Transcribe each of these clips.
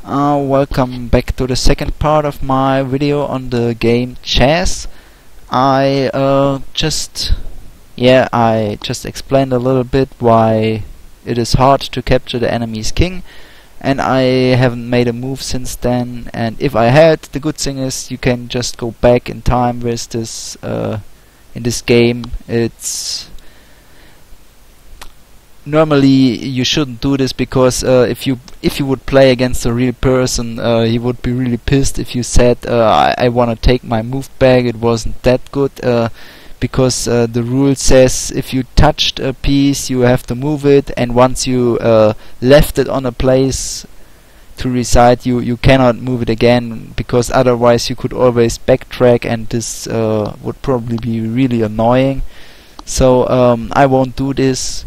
Welcome back to the second part of my video on the game chess. I just explained a little bit why it is hard to capture the enemy's king, and I haven't made a move since then. And if I had, the good thing is you can just go back in time with this in this game. It's normally you shouldn't do this because if you would play against a real person, he would be really pissed if you said I want to take my move back. It wasn't that good because the rule says if you touched a piece you have to move it, and once you left it on a place to reside, you cannot move it again, because otherwise you could always backtrack, and this would probably be really annoying. So I won't do this,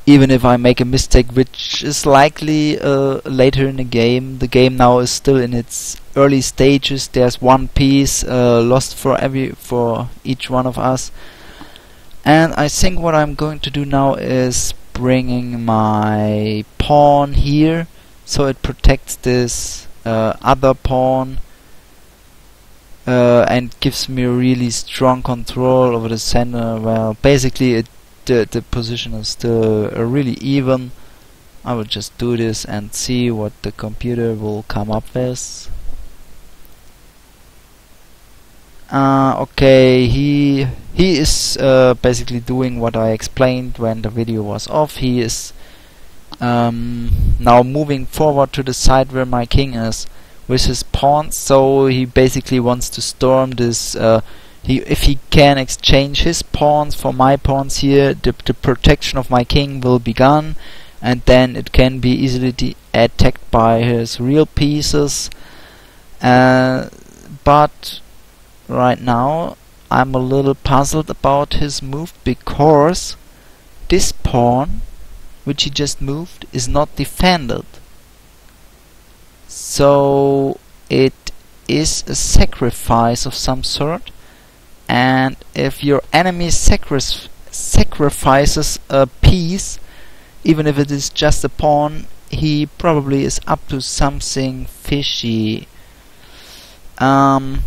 even if I make a mistake, which is likely later in the game. The game now is still in its early stages. There's one piece lost for each one of us, and I think what I'm going to do now is bringing my pawn here, so it protects this other pawn and gives me a really strong control over the center. Well, basically the position is still really even. I will just do this and see what the computer will come up with. Okay, he is basically doing what I explained when the video was off. He is now moving forward to the side where my king is with his pawns, so he basically wants to storm this. If he can exchange his pawns for my pawns here, the protection of my king will be gone, and then it can be easily attacked by his real pieces. But right now I'm a little puzzled about his move, because this pawn which he just moved is not defended. So it is a sacrifice of some sort. And if your enemy sacrifices a piece, even if it is just a pawn, he probably is up to something fishy. But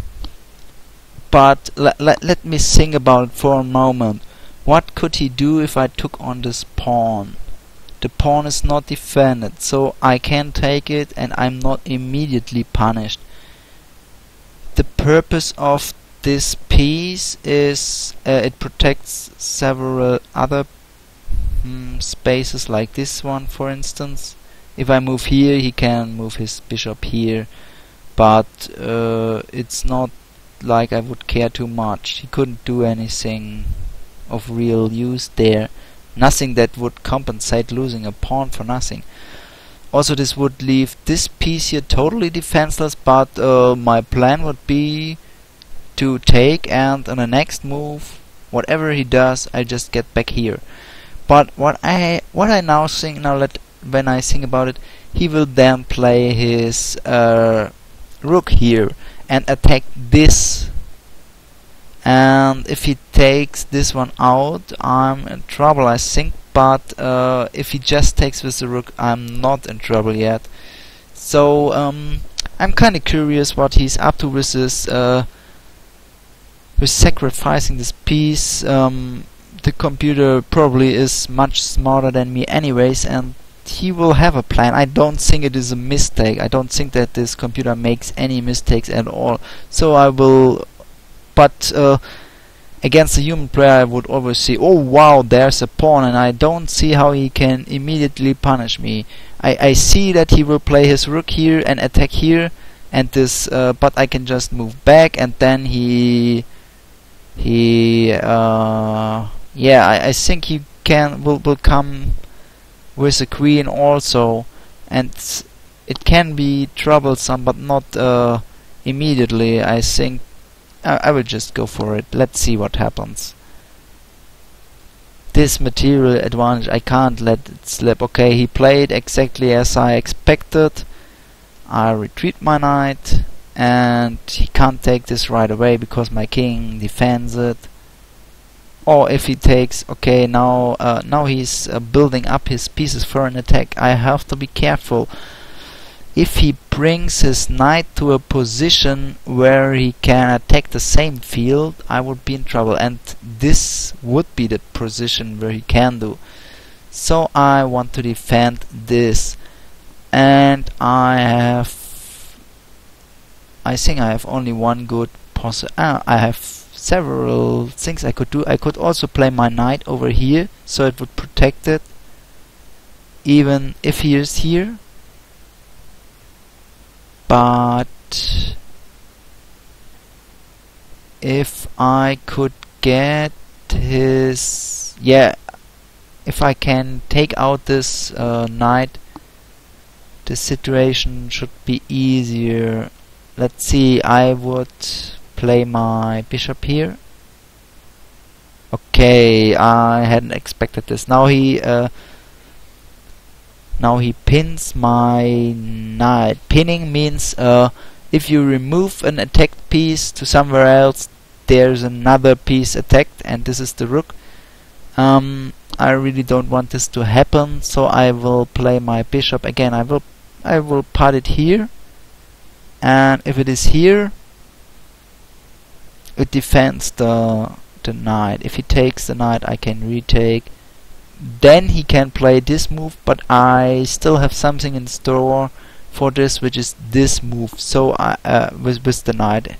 let me think about it for a moment. What could he do if I took on this pawn? The pawn is not defended, so I can take it and I'm not immediately punished. The purpose of this piece is it protects several other spaces, like this one for instance. If I move here, he can move his bishop here, but it's not like I would care too much. He couldn't do anything of real use there. Nothing that would compensate losing a pawn for nothing. Also, this would leave this piece here totally defenseless, but my plan would be to take, and on the next move, whatever he does, I just get back here. But what I now think, when I think about it, he will then play his rook here and attack this. And if he takes this one out, I'm in trouble, I think. But if he just takes with the rook, I'm not in trouble yet. So I'm kind of curious what he's up to with this. With sacrificing this piece. The computer probably is much smarter than me anyways, and he will have a plan. I don't think it is a mistake. I don't think that this computer makes any mistakes at all. So I will, but against a human player I would always say, oh wow, there's a pawn, and I don't see how he can immediately punish me. I see that he will play his rook here and attack here, and this but I can just move back, and then I think he will come with a queen also, and it can be troublesome, but not immediately. I think I will just go for it. Let's see what happens. This material advantage, I can't let it slip. Okay, he played exactly as I expected. I retreat my knight, and he can't take this right away because my king defends it. Or if he takes, okay, now he's building up his pieces for an attack. I have to be careful. if he brings his knight to a position where he can attack the same field, I would be in trouble, and this would be the position where he can do. So I want to defend this, and I think I have only one good I have several things I could do. I could also play my knight over here, so it would protect it, even if he is here. But if I could get his... yeah, if I can take out this knight, the situation should be easier. Let's see, I would play my bishop here. Okay, I hadn't expected this. Now he pins my knight. Pinning means if you remove an attacked piece to somewhere else, there's another piece attacked, and this is the rook. I really don't want this to happen, so I will play my bishop again. I will put it here, and if it is here, it defends the knight. If he takes the knight, I can retake. Then he can play this move, but I still have something in store for this, which is this move. So I with the knight,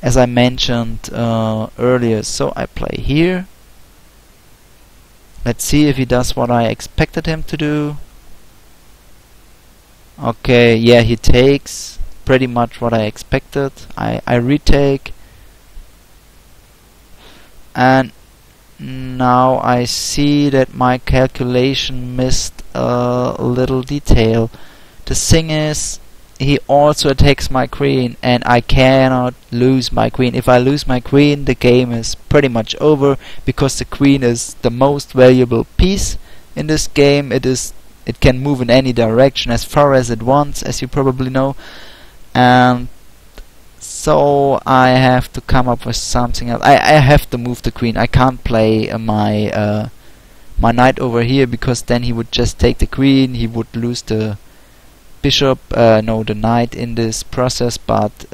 as I mentioned earlier. So I play here. Let's see if he does what I expected him to do. Okay, yeah, he takes pretty much what I expected. I retake, and now I see that my calculation missed a little detail. The thing is, he also attacks my queen, and I cannot lose my queen. If I lose my queen, the game is pretty much over, because the queen is the most valuable piece in this game. It can move in any direction as far as it wants, as you probably know, and so I have to come up with something else. I have to move the queen. I can't play my knight over here, because then he would just take the queen. He would lose the bishop, no, the knight in this process, but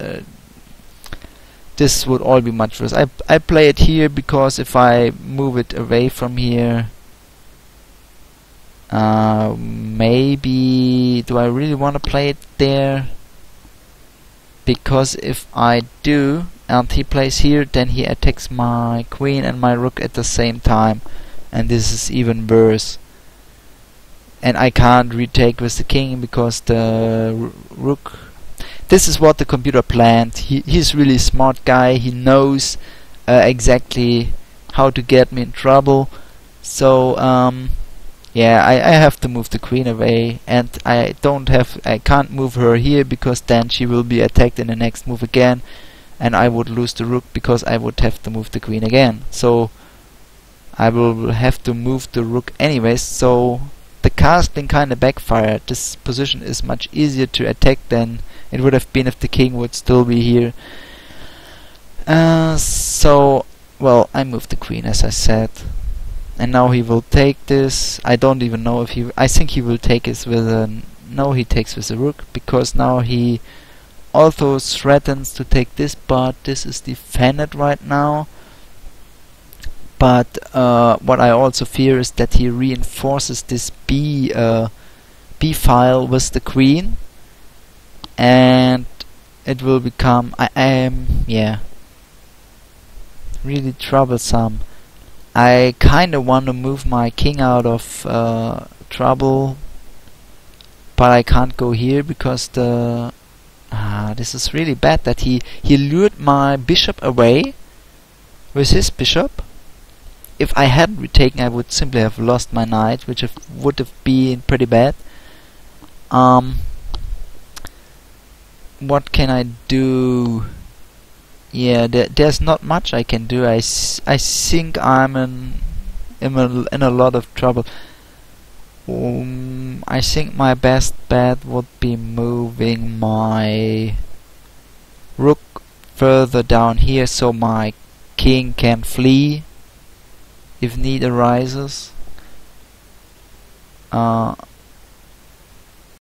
this would all be much worse. I play it here because if I move it away from here, maybe do I really want to play it there? Because if I do, and he plays here, then he attacks my queen and my rook at the same time, and this is even worse. And I can't retake with the king because the rook... This is what the computer planned. He's really a smart guy. He knows exactly how to get me in trouble. So yeah, I have to move the queen away, and I can't move her here, because then she will be attacked in the next move again, and I would lose the rook because I would have to move the queen again. So I will have to move the rook anyways. So the castling kinda backfired. This position is much easier to attack than it would have been if the king would still be here. So, well, I moved the queen, as I said. And now he will take this. I don't even know if he... I think he will take this with a... No, he takes with a rook, because now he also threatens to take this, but this is defended right now. But what I also fear is that he reinforces this B file with the queen, and it will become... yeah, really troublesome. I kinda want to move my king out of trouble, but I can't go here because the... this is really bad that he lured my bishop away with his bishop. If I hadn't retaken, I would simply have lost my knight, which would have been pretty bad. What can I do? Yeah, there's not much I can do. I think I'm in a lot of trouble. I think my best bet would be moving my rook further down here, so my king can flee if need arises.